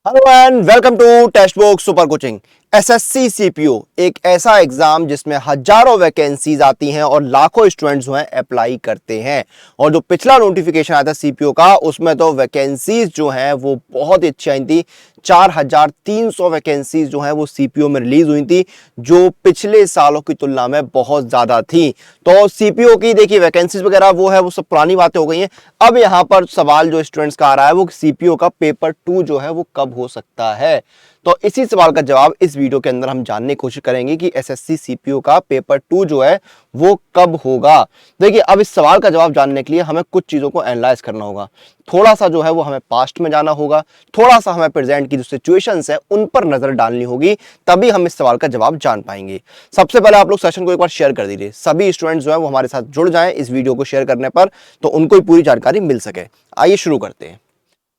Hello and welcome to Testbook super coaching. SSC CPO एक ऐसा exam जिसमें हजारों वैकेंसीज आती हैं और लाखों स्टूडेंट्स जो हैं अप्लाई करते हैं। और जो पिछला नोटिफिकेशन आया था सीपीओ का, उसमें तो वैकेंसीज जो हैं वो बहुत ही अच्छी आई थी। 4300 वैकेंसीज जो हैं वो सीपीओ में रिलीज हुई थी, जो पिछले सालों की तुलना में बहुत ज्यादा थी। तो सीपीओ की देखिए वैकेंसीज वगैरह वो सब पुरानी बातें हो गई हैं। अब यहां पर सवाल जो स्टूडेंट्स का आ रहा है वो सीपीओ का पेपर 2 जो है वो कब हो सकता है। तो इसी सवाल का जवाब इस वीडियो के अंदर हम जानने की कोशिश करेंगे कि एसएससी सीपीओ का पेपर 2 जो है वो कब होगा। देखिए, अब इस सवाल का जवाब जानने के लिए हमें कुछ चीजों को एनालाइज करना होगा। थोड़ा सा जो है वो हमें पास्ट में जाना होगा, थोड़ा सा हमें प्रेजेंट की जो सिचुएशंस है उन पर नजर डालनी होगी, तभी हम इस सवाल का जवाब जान पाएंगे। सबसे पहले आप लोग सेशन को एक बार शेयर कर दीजिए। सभी स्टूडेंट्स जो है वो हमारे साथ जुड़ जाएं इस वीडियो को शेयर करने पर, तो उनको ही पूरी जानकारी मिल सके। आइए शुरू करते हैं।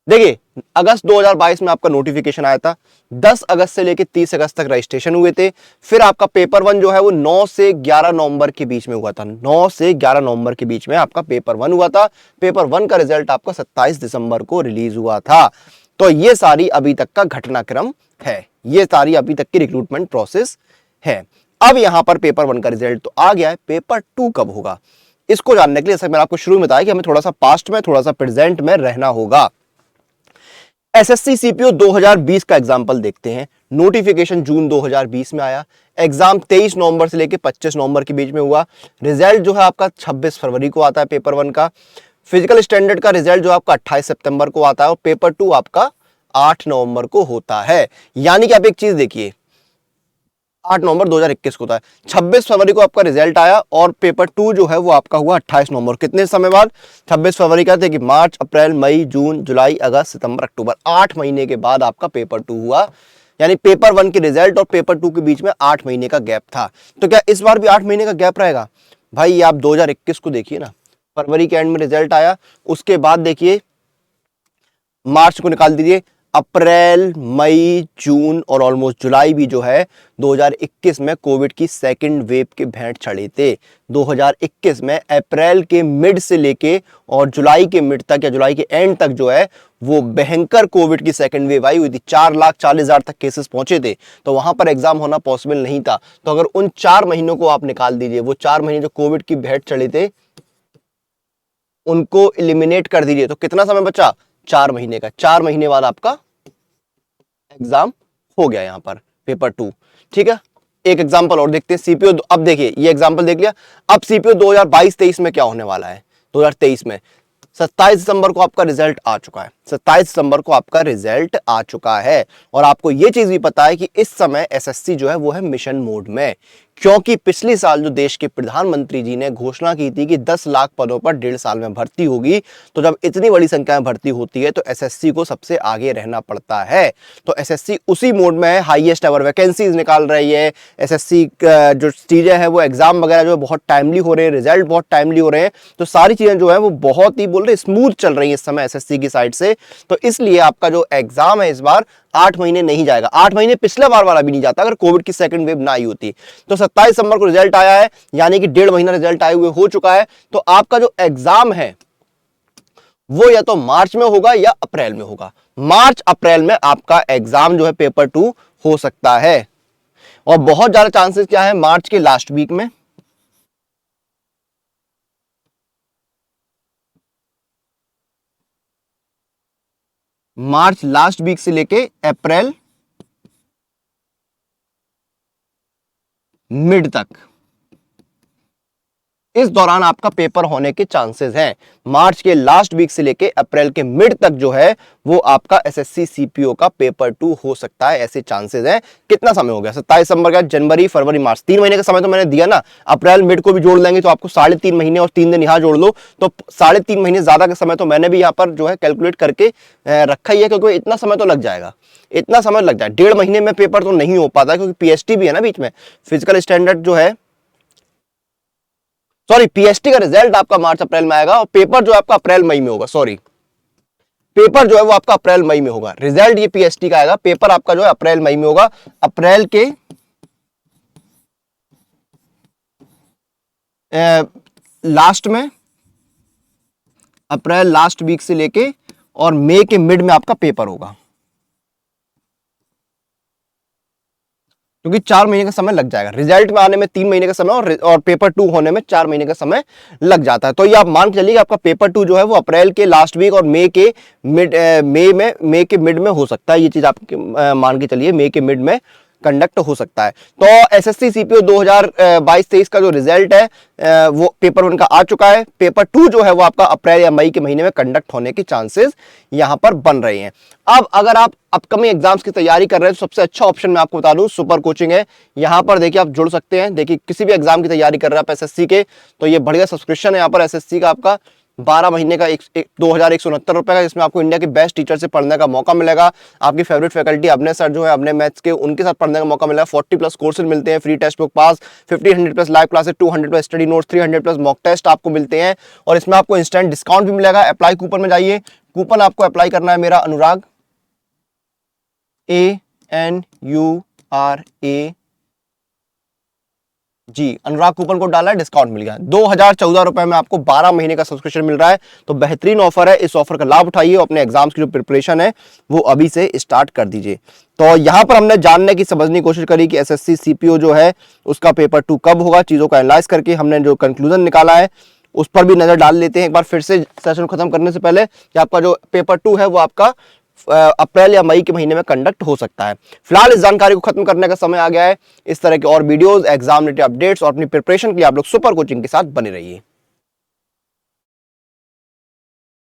देखिए, अगस्त 2022 में आपका नोटिफिकेशन आया था। 10 अगस्त से लेकर 30 अगस्त तक रजिस्ट्रेशन हुए थे। फिर आपका पेपर 1 जो है वो 9 से 11 नवंबर के बीच में हुआ था। 9 से 11 नवंबर के बीच में आपका पेपर 1 हुआ था। पेपर 1 का रिजल्ट आपका 27 दिसंबर को रिलीज हुआ था। तो ये सारी अभी तक का घटनाक्रम है, ये सारी अभी तक की रिक्रूटमेंट प्रोसेस है। अब यहां पर पेपर 1 का रिजल्ट तो आ गया है, पेपर 2 कब होगा इसको जानने के लिए, जैसे मैंने आपको शुरू में बताया कि हमें थोड़ा सा पास्ट में थोड़ा सा प्रेजेंट में रहना होगा। एसएससी सीपीओ 2020 का एग्जाम्पल देखते हैं। नोटिफिकेशन जून 2020 में आया। एग्जाम 23 नवंबर से लेकर 25 नवंबर के बीच में हुआ। रिजल्ट जो है आपका 26 फरवरी को आता है पेपर 1 का। फिजिकल स्टैंडर्ड का रिजल्ट जो आपका 28 सितंबर को आता है और पेपर 2 आपका 8 नवंबर को होता है। यानी कि आप एक चीज देखिए, 8 नवंबर 2021 को होता है, 26 फरवरी को आपका रिजल्ट आया और पेपर 2 जो है वो आपका हुआ 28 नवंबर। कितने समय बाद? 26 फरवरी का थे कि मार्च, अप्रैल, मई, जून, जुलाई, अगस्त, सितंबर, अक्टूबर, 8 महीने के बाद आपका पेपर 2 हुआ। यानी पेपर 1 के रिजल्ट और पेपर 2 के बीच में 8 महीने का गैप था। तो क्या इस बार भी 8 महीने का गैप रहेगा? भाई ये आप 2021 को देखिए ना, फरवरी के एंड में रिजल्ट आया, उसके बाद देखिए मार्च को निकाल दीजिए, अप्रैल, मई, जून और ऑलमोस्ट जुलाई भी जो है 2021 में कोविड की सेकंड वेव के भेंट चढ़े थे। 2021 में अप्रैल के मिड से लेके और जुलाई के मिड तक या जुलाई के एंड तक जो है वो भयंकर कोविड की सेकंड वेव आई हुई थी। 4,40,000 तक केसेस पहुंचे थे, तो वहां पर एग्जाम होना पॉसिबल नहीं था। तो अगर उन 4 महीनों को आप निकाल दीजिए, वो 4 महीने जो कोविड की भेंट चढ़े थे उनको इलिमिनेट कर दीजिए, तो कितना समय बचा? 4 महीने का। 4 महीने बाद आपका एग्जाम हो गया यहां पर पेपर 2। ठीक है, एक एग्जांपल और देखते हैं सीपीओ। अब देखिए, ये एग्जांपल देख लिया। अब सीपीओ 2022-23 में क्या होने वाला है? 2023 में 27 दिसंबर को आपका रिजल्ट आ चुका है। 27 दिसंबर को आपका रिजल्ट आ चुका है और आपको यह चीज भी पता है कि इस समय एसएससी जो है वो है मिशन मोड में, क्योंकि पिछले साल जो देश के प्रधानमंत्री जी ने घोषणा की थी कि 10 लाख पदों पर 1.5 साल में भर्ती होगी। तो जब इतनी बड़ी संख्या में भर्ती होती है तो एसएससी को सबसे आगे रहना पड़ता है। तो एसएससी उसी मोड में है, हाईएस्ट एवर वैकेंसीज निकाल रही है। एसएससी जो चीजें हैं वो एग्जाम वगैरह जो है बहुत टाइमली हो रहे हैं, रिजल्ट बहुत टाइमली हो रहे हैं। तो सारी चीजें जो है वो बहुत ही बोल रहे स्मूथ चल रही है इस समय एसएससी की साइड से। तो इसलिए आपका जो एग्जाम है इस बार 8 महीने नहीं जाएगा। 8 महीने पिछला बार वाला भी नहीं जाता अगर कोविड की सेकंड वेव ना आई होती। तो 27 दिसंबर को रिजल्ट आया है, यानी कि 1.5 महीना रिजल्ट आए हुए हो चुका है। तो आपका जो एग्जाम है वो या तो मार्च में होगा या अप्रैल में होगा। मार्च अप्रैल में आपका एग्जाम जो है पेपर 2 हो सकता है। और बहुत ज्यादा चांसेस क्या है? मार्च के लास्ट वीक में, मार्च लास्ट वीक से लेके अप्रैल मिड तक, इस दौरान आपका पेपर होने के चांसेस हैं। मार्च के लास्ट वीक से लेके अप्रैल के मिड तक जो है वो आपका एसएससी सीपीओ का पेपर 2 हो सकता है, ऐसे चांसेस हैं। कितना समय हो गया? 27 दिसंबर का, जनवरी, फरवरी, मार्च, 3 महीने का समय तो मैंने दिया ना। अप्रैल मिड को भी जोड़ लेंगे तो आपको 3.5 महीने और 3 दिन यहां जोड़ लो तो 3.5 महीने ज्यादा का समय तो मैंने भी यहां पर जो है कैलकुलेट करके रखा ही है, क्योंकि इतना समय तो लग जाएगा, इतना समय लग जाए। 1.5 महीने में पेपर तो नहीं हो पाता, क्योंकि पीएचटी भी है ना बीच में। फिजिकल स्टैंडर्ड जो है, सॉरी, पीएचटी का रिजल्ट आपका मार्च अप्रैल में आएगा और पेपर जो आपका अप्रैल मई में होगा। सॉरी, पेपर जो है वो आपका अप्रैल मई में होगा। रिजल्ट ये पीएचटी का आएगा, पेपर आपका जो है अप्रैल मई में होगा। अप्रैल के लास्ट में, अप्रैल लास्ट वीक से लेके और मई के मिड में आपका पेपर होगा। क्योंकि 4 महीने का समय लग जाएगा। रिजल्ट में आने में 3 महीने का समय और पेपर 2 होने में 4 महीने का समय लग जाता है। तो ये आप मान के चलिए आपका पेपर 2 जो है वो अप्रैल के लास्ट वीक और मई के मिड में हो सकता है। ये चीज आप मान के चलिए मई के मिड में कंडक्ट हो सकता है। तो एसएससी सीपीओ 2022-23 का जो रिजल्ट है वो पेपर 1 का आ चुका है। पेपर 2 जो है वो आपका अप्रैल या मई के महीने में कंडक्ट होने के चांसेस यहां पर बन रहे हैं। अब अगर आप अपकमिंग एग्जाम्स की तैयारी कर रहे हैं तो सबसे अच्छा ऑप्शन मैं आपको बता दूं सुपर कोचिंग है। यहां पर देखिए आप जुड़ सकते हैं। देखिए किसी भी एग्जाम की तैयारी कर रहे हैं आप एसएससी के, तो ये बढ़िया सब्सक्रिप्शन है यहाँ पर एसएससी का आपका 12 महीने का 2169 रुपए का, जिसमें आपको इंडिया के बेस्ट टीचर से पढ़ने का मौका मिलेगा। आपकी फेवरेट फैकल्टी अपने सर जो है अपने मैथ्स के उनके साथ पढ़ने का मौका मिलेगा। 40+ कोर्सेज मिलते हैं, free Testbook pass, 1500+ live classes, 200+ study notes, 300+ mock test आपको मिलते हैं और इसमें आपको इंस्टेंट डिस्काउंट भी मिलेगा। अप्लाई कूपन में जाइए, कूपन आपको अप्लाई करना है मेरा अनुराग ANURA जी, अनुराग कूपन कोड डाला है, डिस्काउंट मिल गया। 2014 रुपए में आपको 12 महीने का सब्सक्रिप्शन मिल रहा है। तो बेहतरीन ऑफर है, इस ऑफर का लाभ उठाइए और अपने एग्जाम्स की जो प्रिपरेशन है वो अभी से स्टार्ट कर दीजिए। तो यहां पर हमने जानने की समझने की कोशिश करी कि एसएससी सीपीओ जो है उसका पेपर 2 कब होगा। चीजों का एनालाइज करके हमने जो कंक्लूजन निकाला है उस पर भी नजर डाल लेते हैं एक बार फिर से सेशन खत्म करने से पहले कि आपका जो पेपर 2 है वो आपका अप्रैल या मई के महीने में कंडक्ट हो सकता है। फिलहाल इस जानकारी को खत्म करने का समय आ गया है। इस तरह के और वीडियोस, एग्जाम रिलेटेड अपडेट्स और अपनी प्रिपरेशन के लिए आप लोग सुपर कोचिंग के साथ बने रहिए।